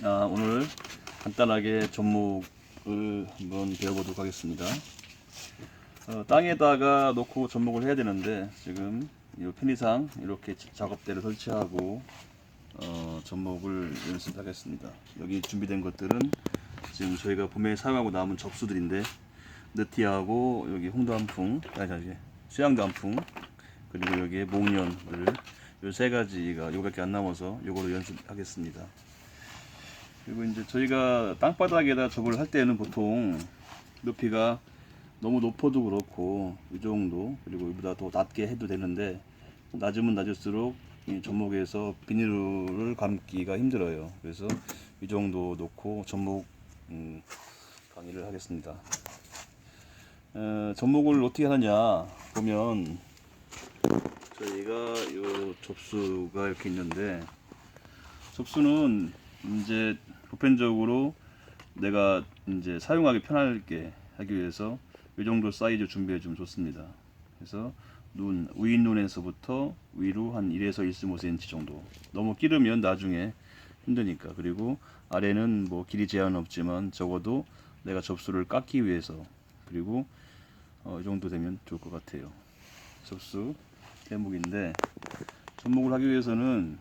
오늘 간단하게 접목을 한번 배워보도록 하겠습니다. 땅에다가 놓고 접목을 해야 되는데 지금 이 편의상 이렇게 작업대를 설치하고 접목을 연습하겠습니다. 여기 준비된 것들은 지금 저희가 봄에 사용하고 남은 접수들인데 느티하고 여기 홍도 한풍, 수양도 한풍, 그리고 여기에 목련을 요 세 가지가 요밖에 안 남아서 요거로 연습하겠습니다. 그리고 이제 저희가 땅바닥에다 접을 할 때는 보통 높이가 너무 높아도 그렇고 이 정도, 그리고 이보다 더 낮게 해도 되는데 낮으면 낮을수록 이 접목에서 비닐을 감기가 힘들어요. 그래서 이 정도 놓고 접목 강의를 하겠습니다. 접목을 어떻게 하느냐 보면 저희가 요 접수가 이렇게 있는데, 접수는 이제 보편적으로 내가 이제 사용하기 편하게 하기 위해서 이 정도 사이즈 준비해 주면 좋습니다. 그래서 윗눈에서부터 위로 한 1에서 1.5cm 정도. 너무 끼르면 나중에 힘드니까. 그리고 아래는 뭐 길이 제한은 없지만 적어도 내가 접수를 깎기 위해서, 그리고 이 정도 되면 좋을 것 같아요. 접수 대목인데, 접목을 하기 위해서는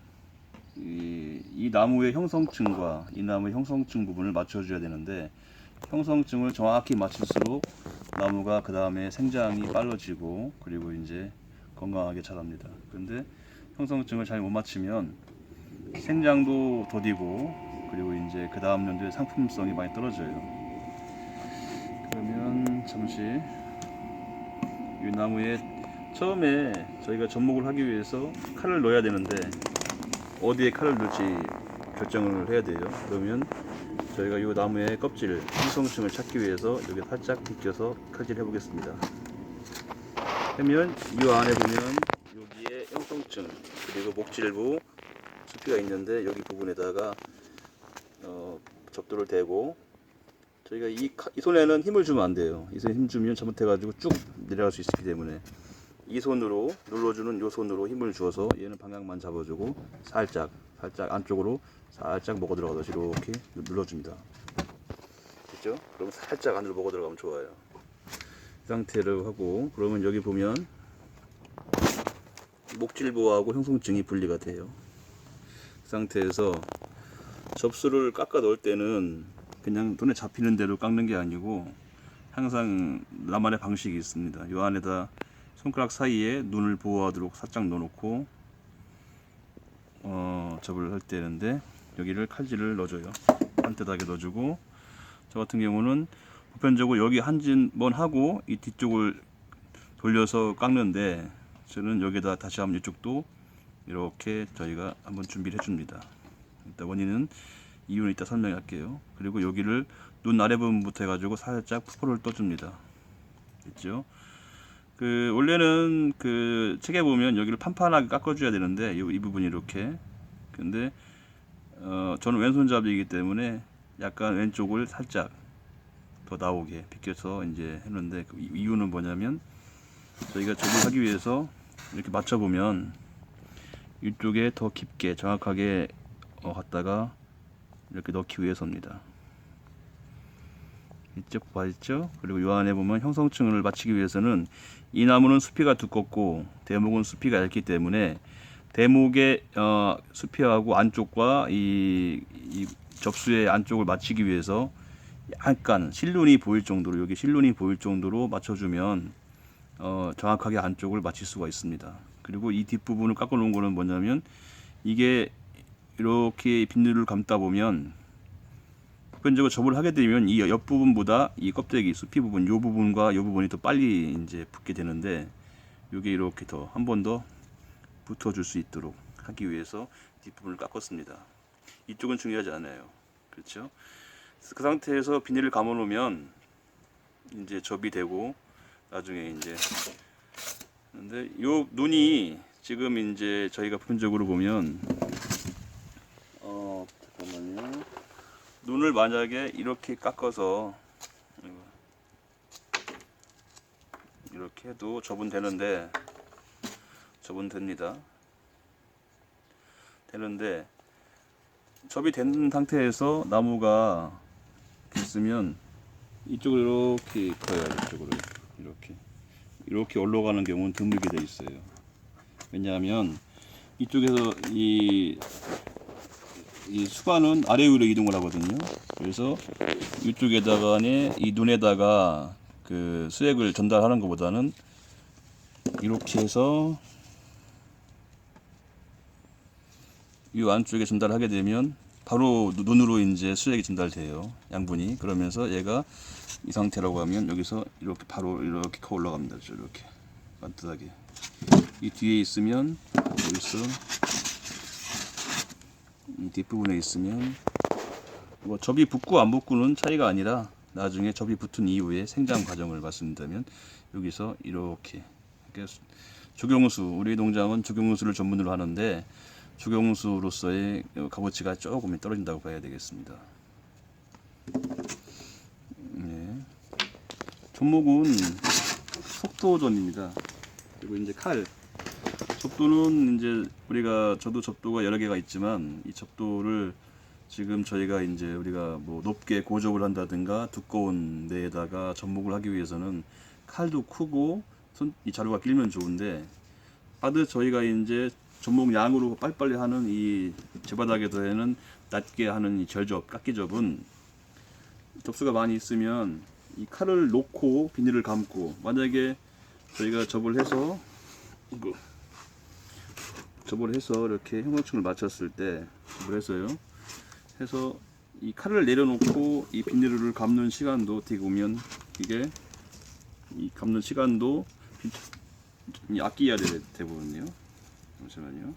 이 나무의 형성층과 이 나무의 형성층 부분을 맞춰줘야 되는데, 형성층을 정확히 맞출수록 나무가 그 다음에 생장이 빨라지고 그리고 이제 건강하게 자랍니다. 그런데 형성층을 잘 못 맞추면 생장도 더디고 그리고 이제 그 다음 연도의 상품성이 많이 떨어져요. 그러면 잠시 이 나무에 처음에 저희가 접목을 하기 위해서 칼을 넣어야 되는데 어디에 칼을 넣을지 결정을 해야 돼요. 그러면 저희가 이 나무의 껍질, 형성층을 찾기 위해서 여기 살짝 비껴서 칼질해 보겠습니다. 그러면 이 안에 보면 여기에 형성층 그리고 목질부 수피가 있는데 여기 부분에다가 접도를 대고, 저희가 이 손에는 힘을 주면 안 돼요. 이 손에 힘 주면 잘못해가지고 쭉 내려갈 수 있기 때문에 이 손으로 눌러주는 이 손으로 힘을 주어서 얘는 방향만 잡아주고 살짝 안쪽으로 살짝 먹어 들어가듯이 이렇게 눌러줍니다. 됐죠? 그럼 살짝 안으로 먹어 들어가면 좋아요. 이 상태로 하고, 그러면 여기 보면 목질부하고 형성층이 분리가 돼요. 그 상태에서 접수를 깎아 넣을 때는 그냥 눈에 잡히는 대로 깎는 게 아니고 항상 나만의 방식이 있습니다. 이 안에다 손가락 사이에 눈을 보호하도록 살짝 넣어놓고 접을 할 때인데, 여기를 칼질을 넣어줘요. 반듯하게 넣어주고, 저 같은 경우는 보편적으로 여기 한 번 하고 이 뒤쪽을 돌려서 깎는데, 저는 여기다 다시 한번 이쪽도 이렇게 저희가 한번 준비를 해줍니다. 일단 이유는 이따 설명할게요. 그리고 여기를 눈 아래 부분부터 해가지고 살짝 푸포를 떠줍니다. 됐죠? 원래는 책에 보면 여기를 판판하게 깎아줘야 되는데 이 부분이 이렇게, 근데 저는 왼손잡이이기 때문에 약간 왼쪽을 살짝 더 나오게 비껴서 이제 했는데, 그 이유는 뭐냐면 저희가 접을 하기 위해서 이렇게 맞춰보면 이쪽에 더 깊게 정확하게 갖다가 이렇게 넣기 위해서입니다. 이쪽 봐있죠? 그리고 이 안에 보면 형성층을 맞추기 위해서는 이 나무는 수피가 두껍고 대목은 수피가 얇기 때문에 대목의 수피하고 안쪽과 이 접수의 안쪽을 맞추기 위해서 약간 실눈이 보일 정도로, 여기 실눈이 보일 정도로 맞춰주면 정확하게 안쪽을 맞출 수가 있습니다. 그리고 이 뒷부분을 깎아 놓은 거는 뭐냐면, 이게 이렇게 비닐을 감다 보면 보편적으로 접을 하게 되면 이 옆부분보다 이 껍데기 수피 부분, 요 부분과 요 부분이 더 빨리 이제 붙게 되는데, 요게 이렇게 더 한 번 더 붙어줄 수 있도록 하기 위해서 뒷부분을 깎았습니다. 이쪽은 중요하지 않아요. 그렇죠? 그 상태에서 비닐을 감아 놓으면 이제 접이 되고, 나중에 이제, 근데 요 눈이 지금 이제 저희가 보편적으로 보면 잠깐만요. 눈을 만약에 이렇게 깎아서 이렇게 해도 접은 되는데, 접은 됩니다. 되는데 접이 된 상태에서 나무가 있으면 이쪽으로 이렇게 커요. 이쪽으로 이렇게 올라가는 경우는 드물게 돼 있어요. 왜냐하면 이쪽에서 이 수관은 아래 위로 이동을 하거든요. 그래서 이쪽에다가 이 눈에다가 그 수액을 전달하는 것보다는 이렇게 해서 이 안쪽에 전달하게 되면 바로 눈으로 이제 수액이 전달돼요. 양분이. 그러면서 얘가 이 상태라고 하면 여기서 이렇게 바로 이렇게 커 올라갑니다. 이렇게 반듯하게. 이 뒤에 있으면 여기서 이 뒷부분에 있으면 뭐 접이 붙고 안 붙고는 차이가 아니라 나중에 접이 붙은 이후에 생장 과정을 말씀드리면 여기서 이렇게 조경수, 우리 농장은 조경수를 전문으로 하는데 조경수로서의 값어치가 조금 떨어진다고 봐야 되겠습니다. 네. 접목은 속도전입니다. 그리고 이제 칼. 접도는 이제 저도 접도가 여러 개가 있지만 이 접도를 지금 저희가 이제 우리가 뭐 높게 고접을 한다든가 두꺼운 데에다가 접목을 하기 위해서는 칼도 크고 이 자루가 길면 좋은데 저희가 이제 접목 양으로 빨리빨리 하는 이 제바닥에서는 낮게 하는 이 절접, 깎기접은 접수가 많이 있으면 이 칼을 놓고 비닐을 감고 만약에 저희가 접을 해서 이렇게 형광층을 맞췄을 때 접을 해서 이 칼을 내려놓고 이 비닐을 감는 시간도 어떻게 보면 이게 이 감는 시간도 아껴야 되거든요. 잠시만요.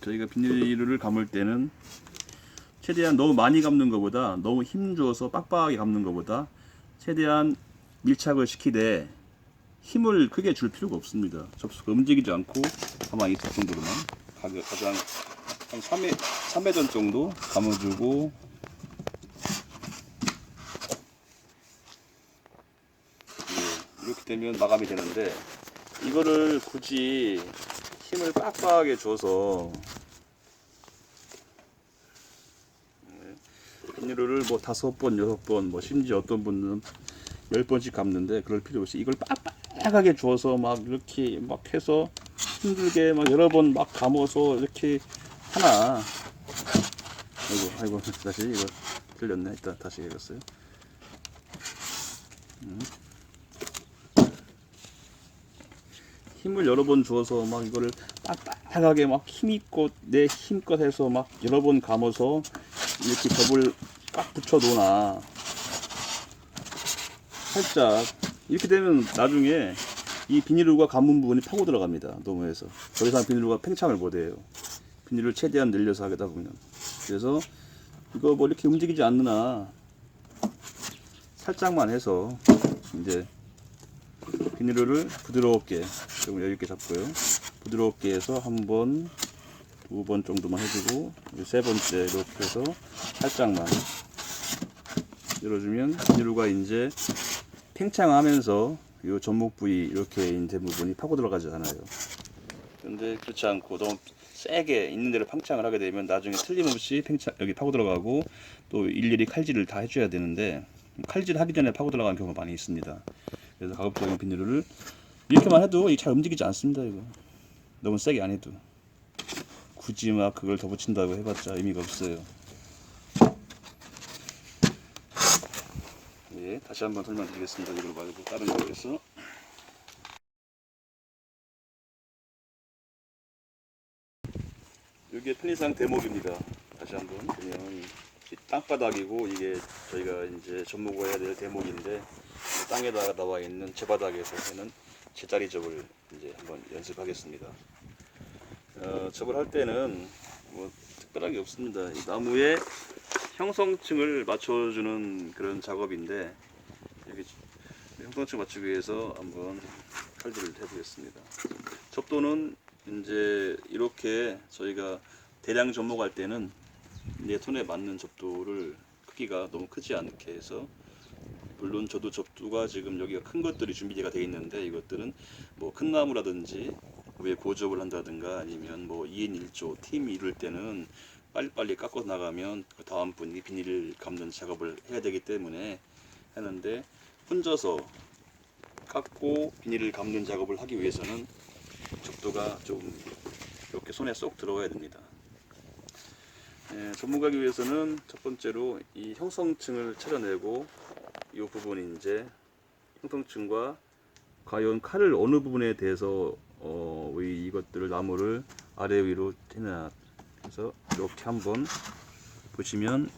저희가 비닐을 감을 때는 최대한 너무 많이 감는 것보다 너무 힘줘서 빡빡하게 감는 것보다 최대한 밀착을 시키되 힘을 크게 줄 필요가 없습니다. 접수가 움직이지 않고 가만히 있을 정도로만 가장 한 3회전 정도 감아주고 이렇게 되면 마감이 되는데 이거를 굳이 힘을 빡빡하게 줘서 비닐을 뭐 5번, 6번, 뭐 심지어 어떤 분은 10번씩 감는데 그럴 필요 없이 이걸 빡빡하게 줘서 막 이렇게 막 해서 힘들게 막 여러 번 막 감아서 이렇게 하나. 아이고 다시 이거 틀렸네. 이따 다시 해봤어요. 힘을 여러 번 주어서 막 이거를 빡빡하게 막 힘있고 내 힘껏 해서 막 여러 번 감아서 이렇게 접을 꽉 붙여 놓으나 살짝 이렇게 되면 나중에 이 비닐과 감은 부분이 파고 들어갑니다. 너무해서 더 이상 비닐과 팽창을 못해요. 비닐을 최대한 늘려서 하다 보면. 그래서 이거 뭐 이렇게 움직이지 않느나 살짝만 해서 이제 비닐을 부드럽게 좀 여유있게 잡고요. 부드럽게 해서 한 번, 2번 정도만 해주고 세 번째 이렇게 해서 살짝만 열어주면 비닐가 이제 팽창하면서 이 접목 부위 이렇게 된 부분이 파고 들어가지 않아요. 그런데 그렇지 않고 너무 세게 있는 데를 팽창을 하게 되면 나중에 틀림없이 여기 파고 들어가고 또 일일이 칼질을 다 해줘야 되는데 칼질 하기 전에 파고 들어가는 경우가 많이 있습니다. 그래서 가급적이면 비닐을 이렇게만 해도 잘 움직이지 않습니다. 이거 너무 세게 안 해도 굳이 막 그걸 더 붙인다고 해봤자 의미가 없어요. 예, 다시 한번 설명드리겠습니다. 이걸 말고 다른 거로 해서 이게 편의상 대목입니다. 다시 한번 보면 땅바닥이고 이게 저희가 이제 접목을 해야 될 대목인데 땅에다가 나와 있는 제바닥에서 하는 제자리 접을 이제 한번 연습하겠습니다. 접을 할 때는 뭐 특별하게 없습니다. 이 나무의 형성층을 맞춰주는 그런 작업인데 여기 형성층 맞추기 위해서 한번 칼질을 해보겠습니다. 접도는 이제 이렇게 저희가 대량 접목할 때는 내 손에 맞는 접도를 크기가 너무 크지 않게 해서 물론 저도 접두가 지금 여기가 큰 것들이 준비가 되어 있는데 이것들은 뭐 큰 나무라든지 왜 고접을 한다든가 아니면 뭐 2인 1조 팀이 이룰 때는 빨리빨리 깎고 나가면 그 다음 분이 비닐을 감는 작업을 해야 되기 때문에 하는데, 혼자서 깎고 비닐을 감는 작업을 하기 위해서는 접두가 좀 이렇게 손에 쏙 들어가야 됩니다. 전문가기 위해서는 첫 번째로 이 형성층을 찾아내고, 이 부분이 이제 형성층과 과연 칼을 어느 부분에 대해서 이것들을 나무를 아래 위로 해놔. 그래서 이렇게 한번 보시면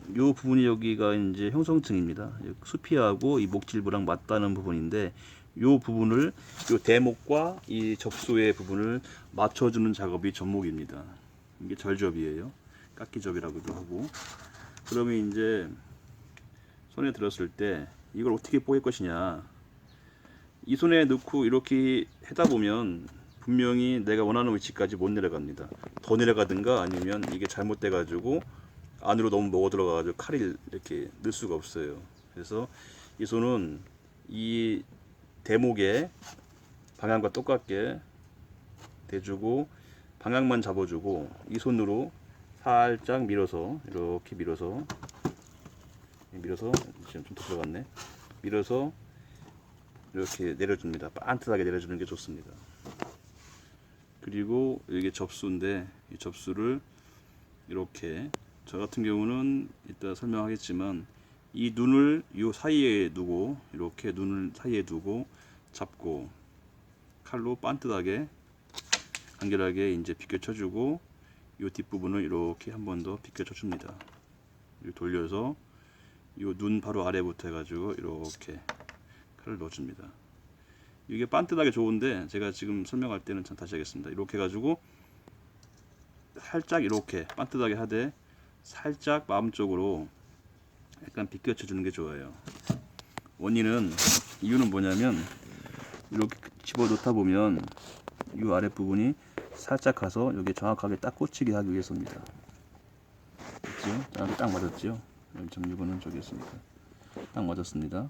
이 부분이 여기가 이제 형성층입니다. 수피하고 이 목질부랑 맞닿는 부분인데, 이 부분을 이 대목과 이 접수의 부분을 맞춰주는 작업이 접목입니다. 이게 절접이에요. 깎기접이라고도 하고. 그러면 이제 손에 들었을 때 이걸 어떻게 뽀갤 것이냐, 이 손에 넣고 이렇게 하다 보면 분명히 내가 원하는 위치까지 못 내려갑니다. 더 내려가든가 아니면 이게 잘못돼 가지고 안으로 너무 먹어 들어가 가지고 칼을 이렇게 넣을 수가 없어요. 그래서 이 손은 이 대목에 방향과 똑같게 대주고 방향만 잡아주고, 이 손으로 살짝 밀어서, 이렇게 밀어서 지금 좀 더 들어갔네. 밀어서 이렇게 내려줍니다. 반듯하게 내려주는 게 좋습니다. 그리고 이게 접수인데, 이 접수를 이렇게, 저 같은 경우는 이따 설명하겠지만 이 눈을 이 사이에 두고, 이렇게 눈을 사이에 두고 잡고 칼로 반듯하게 간결하게 이제 비껴쳐주고, 이 뒷부분을 이렇게 한 번 더 비껴쳐줍니다. 돌려서 이 눈 바로 아래부터 해가지고 이렇게 칼을 넣어줍니다. 이게 반듯하게 좋은데 제가 지금 설명할 때는 참 다시 하겠습니다. 이렇게 해가지고 살짝 이렇게 반듯하게 하되 살짝 마음쪽으로 약간 비껴쳐 주는 게 좋아요. 이유는 뭐냐면, 이렇게 집어 넣다 보면 이 아랫부분이 살짝 가서 여기 정확하게 딱 꽂히게 하기 위해서입니다. 그렇죠? 딱 맞았죠? 0.6은 저기 있으니까 딱 맞았습니다.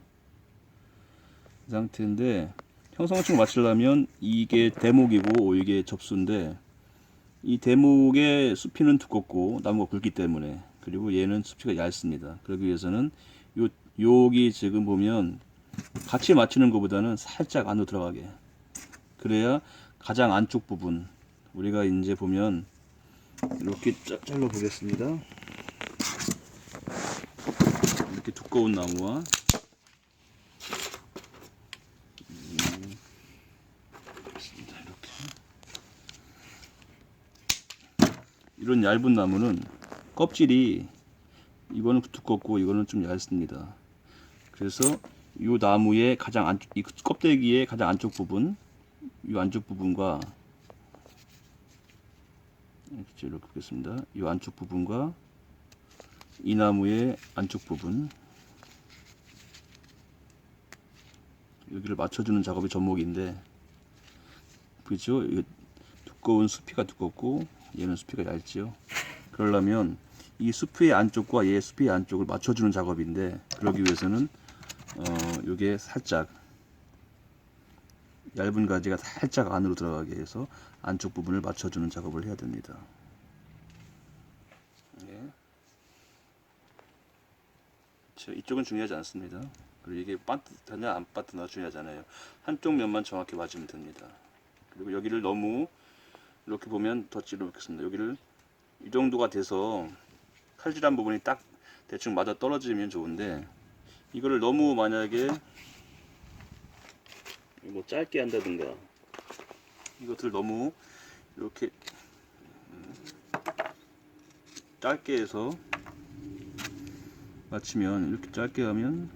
이 상태인데, 형성층을 맞추려면 이게 대목이고 이게 접수인데, 이 대목의 수피는 두껍고 나무가 굵기 때문에, 그리고 얘는 수피가 얇습니다. 그러기 위해서는 여기 지금 보면 같이 맞추는 것보다는 살짝 안으로 들어가게, 그래야 가장 안쪽 부분, 우리가 이제 보면 이렇게 잘라 보겠습니다. 이렇게 두꺼운 나무와 이런 얇은 나무는 껍질이, 이거는 두껍고 이거는 좀 얇습니다. 그래서 이 나무의 가장 안쪽, 이 껍데기의 가장 안쪽 부분, 이 안쪽 부분과 이렇게 보겠습니다. 이 안쪽 부분과 이 나무의 안쪽 부분, 여기를 맞춰주는 작업이 접목인데, 그렇죠? 두꺼운 수피가 두껍고 얘는 수피가 얇지요. 그러려면 이 수피의 안쪽과 얘의 수피의 안쪽을 맞춰주는 작업인데, 그러기 위해서는 요게 살짝 얇은 가지가 살짝 안으로 들어가게 해서 안쪽 부분을 맞춰주는 작업을 해야 됩니다. 네. 이쪽은 중요하지 않습니다. 그리고 이게 반듯하냐 안 반듯하냐 중요하잖아요. 한쪽 면만 정확히 맞으면 됩니다. 그리고 여기를 너무 이렇게 보면 더 찔러 놓겠습니다. 여기를 이 정도가 돼서 칼질한 부분이 딱 대충 맞아 떨어지면 좋은데, 이거를 너무 만약에 뭐 짧게 한다든가, 이것들 너무 이렇게 짧게 해서 맞추면, 이렇게 짧게 하면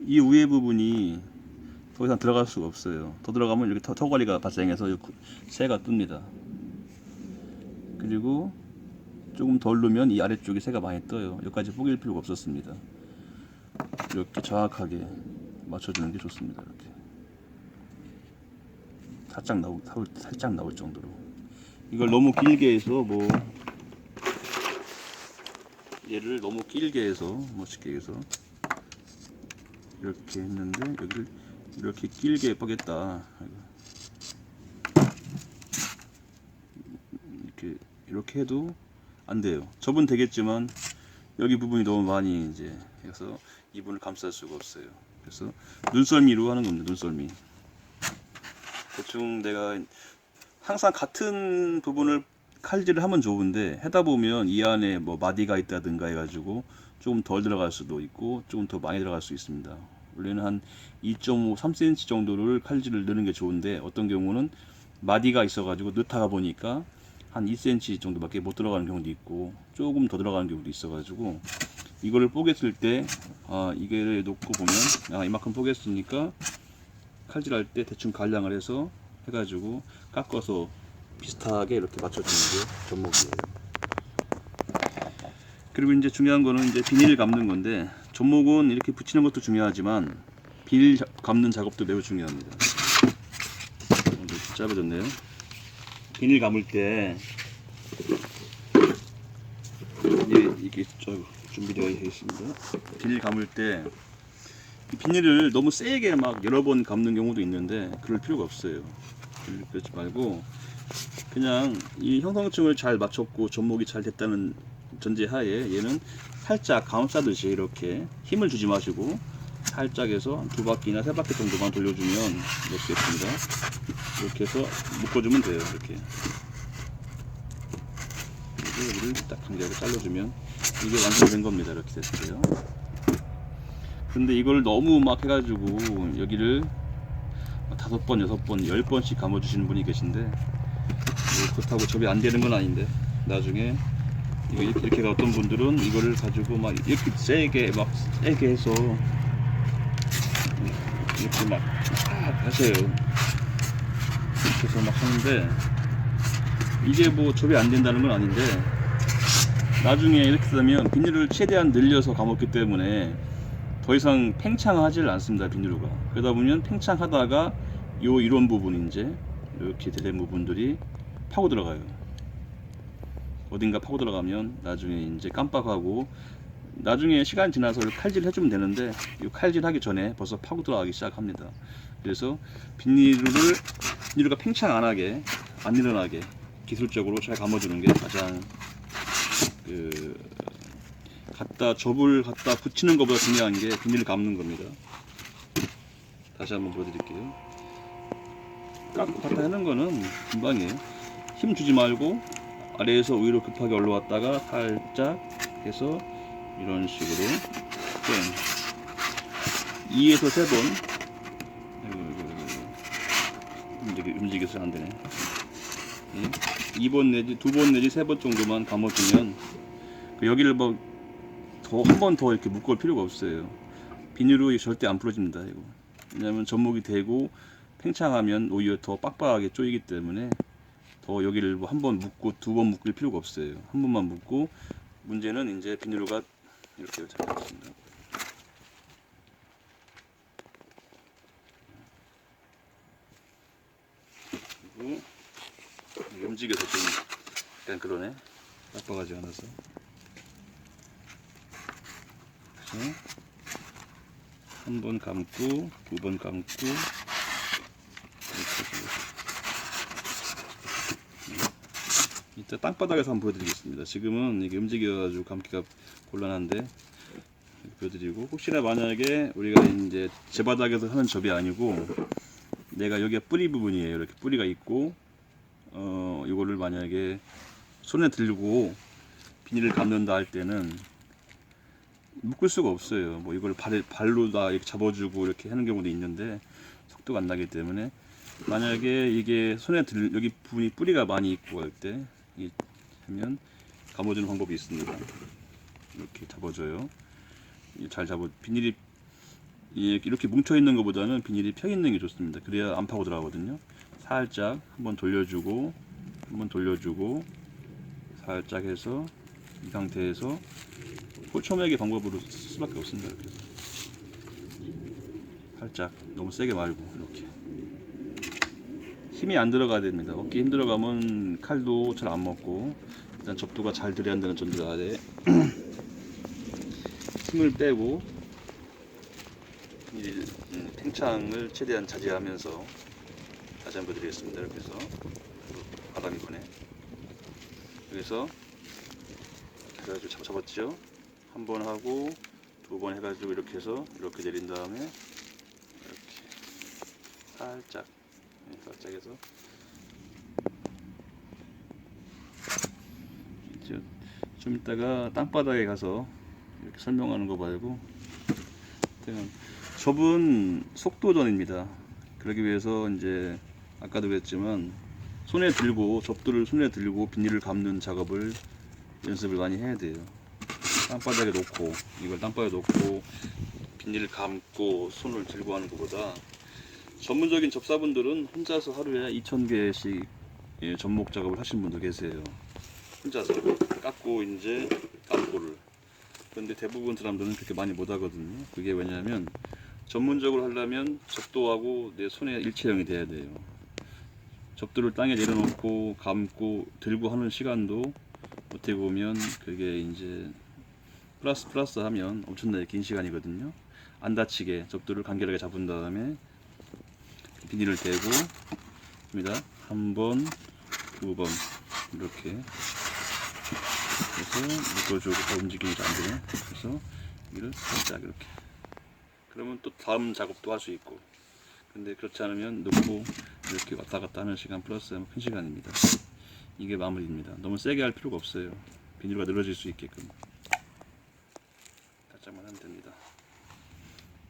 이 위에 부분이 더 이상 들어갈 수가 없어요. 더 들어가면 이렇게 턱걸이가 발생해서 새가 뜹니다. 그리고 조금 덜 넣으면 이 아래쪽에 새가 많이 떠요. 여기까지 뽀갤 필요가 없었습니다. 이렇게 정확하게 맞춰주는 게 좋습니다. 이렇게 살짝 나올 정도로. 이걸 너무 길게 해서 얘를 너무 길게 해서 쉽게 해서 이렇게 했는데, 여기를 이렇게 길게 뽀겠다. 이렇게 해도 안 돼요. 접은 되겠지만 여기 부분이 너무 많이 이제 해서 이분을 감쌀 수가 없어요. 그래서 눈썰미로 하는 겁니다. 눈썰미. 대충 내가 항상 같은 부분을 칼질을 하면 좋은데 하다 보면 이 안에 뭐 마디가 있다든가 해가지고 조금 덜 들어갈 수도 있고 조금 더 많이 들어갈 수 있습니다. 원래는 한 2.5, 3cm 정도를 칼질을 넣는 게 좋은데 어떤 경우는 마디가 있어가지고 넣다가 보니까 한 2cm 정도밖에 못 들어가는 경우도 있고 조금 더 들어가는 경우도 있어가지고 이거를 뽀겠을 때 이게 놓고 보면 이만큼 뽀겠으니까 칼질할 때 대충 간량을 해서 해가지고 깎아서 비슷하게 이렇게 맞춰주는 게 접목이에요. 그리고 이제 중요한 거는 이제 비닐 감는 건데 접목은 이렇게 붙이는 것도 중요하지만 비닐 감는 작업도 매우 중요합니다. 짧아졌네요. 비닐 감을 때 이게 준비되어 있습니다. 비닐 감을 때 이 비닐을 너무 세게 막 여러 번 감는 경우도 있는데 그럴 필요가 없어요. 그렇지 말고 그냥 이 형성층을 잘 맞췄고 접목이 잘 됐다는 전제하에 얘는 살짝 감싸듯이 이렇게 힘을 주지 마시고 살짝 해서 2바퀴나 3바퀴 정도만 돌려주면 이렇게 됐습니다. 이렇게 해서 묶어주면 돼요. 이렇게 그리고 여기를 딱 간격을 잘라주면 이게 완성된 겁니다. 이렇게 됐어요. 근데 이걸 너무 막 해가지고 여기를 5번, 6번, 10번씩 감아주시는 분이 계신데 뭐 그렇다고 접이 안 되는 건 아닌데 나중에 이거 이렇게 어떤 분들은 이거를 가지고 막 이렇게 세게 해서 이렇게 막 하세요. 이렇게 해서 막 하는데 이게 뭐 접이 안 된다는 건 아닌데 나중에 이렇게 되면 비닐을 최대한 늘려서 감았기 때문에 더 이상 팽창하지 않습니다. 비닐루가. 그러다 보면 팽창하다가 이런 부분 이제 이렇게 된 부분들이 파고 들어가요. 어딘가 파고 들어가면 나중에 이제 깜빡하고 나중에 시간 지나서 칼질 해주면 되는데 이 칼질하기 전에 벌써 파고 들어가기 시작합니다. 그래서 비닐루가 팽창 안 하게 안 일어나게 기술적으로 잘 감아주는 게 가장 접을 갖다 붙이는 것보다 중요한 게 비닐을 감는 겁니다. 다시 한번 보여드릴게요. 깎고 갖다 하는 거는 금방이에요. 힘 주지 말고 아래에서 위로 급하게 올라왔다가 살짝 해서 이런 식으로 2에서 3번 움직여서 안 되네. 2번 내지 2번 내지 3번 정도만 감아주면 여기를 뭐 한 번 더 이렇게 묶을 필요가 없어요. 비닐로 절대 안 부러집니다. 이거. 왜냐하면 접목이 되고 팽창하면 오히려 더 빡빡하게 쪼이기 때문에 더 여기를 뭐 한 번 묶고 2번 묶을 필요가 없어요. 한 번만 묶고 문제는 이제 비닐로가 이렇게 잡혔습니다. 그리고 움직여서 좀 약간 그러네. 빡빡하지 않아서. 한 번 감고 2번 감고 이따 땅바닥에서 한번 보여드리겠습니다. 지금은 이게 움직여가지고 감기가 곤란한데 보여드리고 혹시나 만약에 우리가 이제 제바닥에서 하는 접이 아니고 내가 여기가 뿌리 부분이에요. 이렇게 뿌리가 있고 이거를 만약에 손에 들고 비닐을 감는다 할 때는 묶을 수가 없어요. 뭐 이걸 발로 다 이렇게 잡아주고 이렇게 하는 경우도 있는데 속도가 안 나기 때문에 만약에 이게 손에 여기 부분이 뿌리가 많이 있고 할 때 하면 감아주는 방법이 있습니다. 이렇게 잡아줘요. 잘 비닐이 이렇게 뭉쳐 있는 것보다는 비닐이 펴 있는 게 좋습니다. 그래야 안 파고 들어가거든요. 살짝 한번 돌려주고 살짝 해서 이 상태에서 홀초매기 방법으로 쓸 수밖에 없습니다. 이렇게 살짝 너무 세게 말고 이렇게 힘이 안 들어가야 됩니다. 어깨 힘 들어가면 칼도 잘 안 먹고 일단 접두가 잘 들어야 한다는 전제하에 힘을 빼고 이 팽창을 최대한 자제하면서 다시 한번 드리겠습니다. 이렇게 해서 바닥이 거네. 여기서 해가지고 잡았죠. 한 번 하고 두 번 해가지고 이렇게 해서 이렇게 내린 다음에 이렇게 살짝 살짝 해서 좀 이따가 땅바닥에 가서 이렇게 설명하는 거 말고 접은 속도전입니다. 그러기 위해서 이제 아까도 그랬지만 접두를 손에 들고 비닐을 감는 작업을 연습을 많이 해야 돼요. 땅바닥에 놓고 이걸 땅바닥에 놓고 비닐을 감고 손을 들고 하는 것보다 전문적인 접사분들은 혼자서 하루에 2000개씩 접목 작업을 하시는 분도 계세요. 혼자서 깎고 이제 감고를. 그런데 대부분 사람들은 그렇게 많이 못 하거든요. 그게 왜냐하면 전문적으로 하려면 접도하고 내 손에 일체형이 돼야 돼요. 접두를 땅에 내려놓고 감고 들고 하는 시간도 어떻게 보면 그게 이제 플러스 하면 엄청나게 긴 시간이거든요. 안 다치게 접두를 간결하게 잡은 다음에 비닐을 대고 입니다. 한 번, 두 번 이렇게 해서 묶어주고 움직임이 잘 안 되네. 그래서 이를 살짝 이렇게. 그러면 또 다음 작업도 할 수 있고. 근데 그렇지 않으면 놓고 이렇게 왔다 갔다 하는 시간 플러스 큰 시간입니다. 이게 마무리입니다. 너무 세게 할 필요가 없어요. 비닐가 늘어질 수 있게끔. 살짝만 하면 됩니다.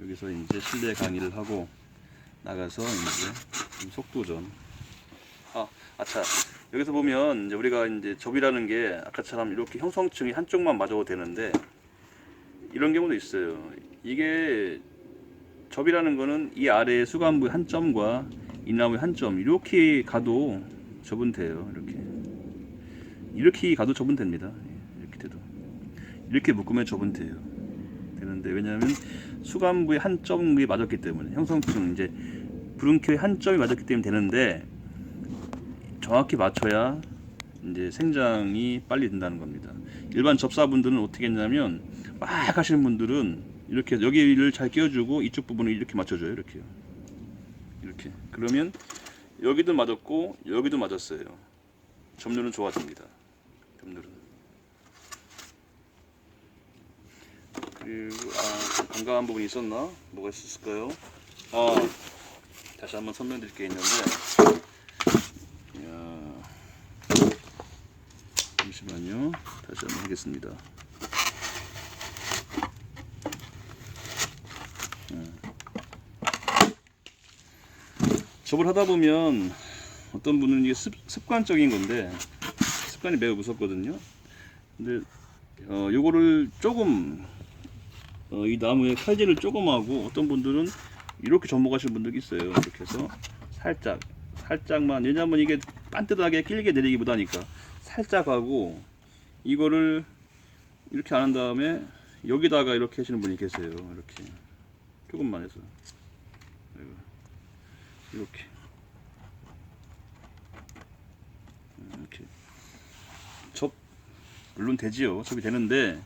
여기서 이제 실내 강의를 하고 나가서 이제 속도전. 아차. 여기서 보면 이제 우리가 이제 접이라는 게 아까처럼 이렇게 형성층이 한쪽만 맞아도 되는데 이런 경우도 있어요. 이게 접이라는 거는 이 아래에 수간부의 한 점과 이 나무의 한 점 이렇게 가도 접은 돼요. 이렇게 가도 접은 됩니다. 이렇게 돼도 이렇게 묶으면 접은 돼요. 되는데 왜냐하면 수간부의 한 점이 맞았기 때문에 형성층 이제 브룬키의 한 점이 맞았기 때문에 되는데 정확히 맞춰야 이제 생장이 빨리 된다는 겁니다. 일반 접사분들은 어떻게 했냐면 막 하시는 분들은 이렇게 여기를 잘 끼워주고 이쪽 부분을 이렇게 맞춰줘요. 이렇게요. 이렇게. 그러면 여기도 맞았고 여기도 맞았어요. 접률은 좋아집니다. 접률은. 그리고 좀 반가운 부분이 있었나? 뭐가 있었을까요? 다시 한번 설명드릴 게 있는데 잠시만요. 다시 한번 하겠습니다. 접을 하다 보면 어떤 분은 이게 습관적인 건데 습관이 매우 무섭거든요. 근데 요거를 조금 이 나무의 칼질을 조금 하고 어떤 분들은 이렇게 접목하시는 분들이 있어요. 이렇게 해서 살짝만 왜냐면 이게 반듯하게 길게 내리기보다니까 살짝 하고 이거를 이렇게 안 한 다음에 여기다가 이렇게 하시는 분이 계세요. 이렇게 조금만 해서 이렇게 물론 되지요. 접이 되는데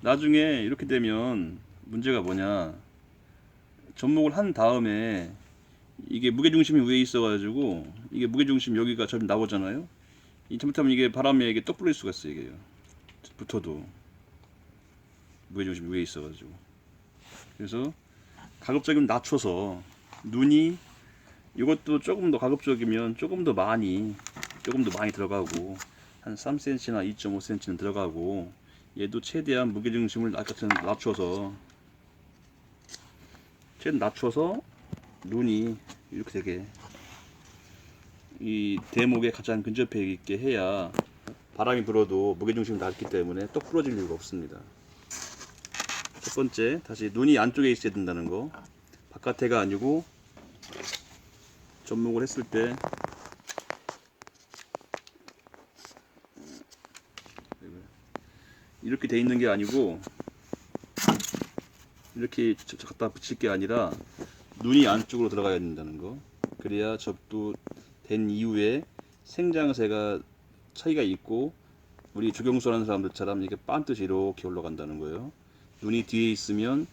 나중에 이렇게 되면 문제가 뭐냐, 접목을 한 다음에 이게 무게중심이 위에 있어 가지고 이게 무게중심 여기가 접이 나오잖아요. 이 잘못하면 이게 바람에 이게 떡 부릴 수가 있어요. 이게 붙어도 무게중심이 위에 있어 가지고. 그래서 가급적이면 낮춰서 눈이 이것도 조금 더 가급적이면 조금 더 많이 들어가고 한 3cm나 2.5cm는 들어가고 얘도 최대한 무게중심을 낮춰서 눈이 이렇게 되게 이 대목에 가장 근접해 있게 해야 바람이 불어도 무게중심이 낮기 때문에 떡 부러질 이유가 없습니다. 첫 번째, 다시 눈이 안쪽에 있어야 된다는 거. 바깥에가 아니고 접목을 했을 때 이렇게 돼 있는 게 아니고 이렇게 갖다 붙일 게 아니라 눈이 안쪽으로 들어가야 된다는 거. 그래야 접도 된 이후에 생장세가 차이가 있고 우리 조경수 하는 사람들처럼 이렇게 반듯이 이렇게 올라간다는 거예요. 눈이 뒤에 있으면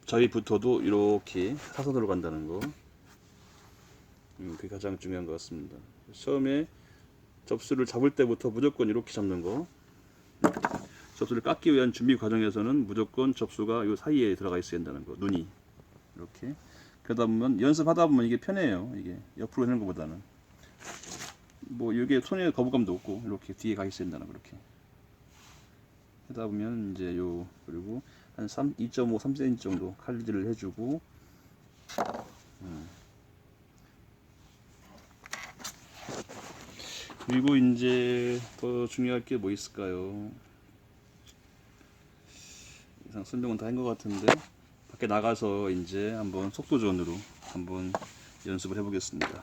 접이 붙어도 이렇게 사선으로 간다는 거. 그게 가장 중요한 것 같습니다. 처음에 접수를 잡을 때부터 무조건 이렇게 잡는 거. 접수를 깎기 위한 준비 과정에서는 무조건 접수가 요 사이에 들어가 있어야 된다는 거. 눈이 이렇게. 그러다 보면 연습하다 보면 이게 편해요. 이게 옆으로 하는 것보다는 뭐 이게 손에 거부감도 없고 이렇게 뒤에 가 있어야 된다는 거. 이렇게 하다 보면 이제 요 그리고 한 2.5, 3cm 정도 칼질을 해주고 그리고 이제 더 중요할 게 뭐 있을까요? 이상 설명은 다 한 것 같은데 밖에 나가서 이제 한번 속도전으로 한번 연습을 해보겠습니다.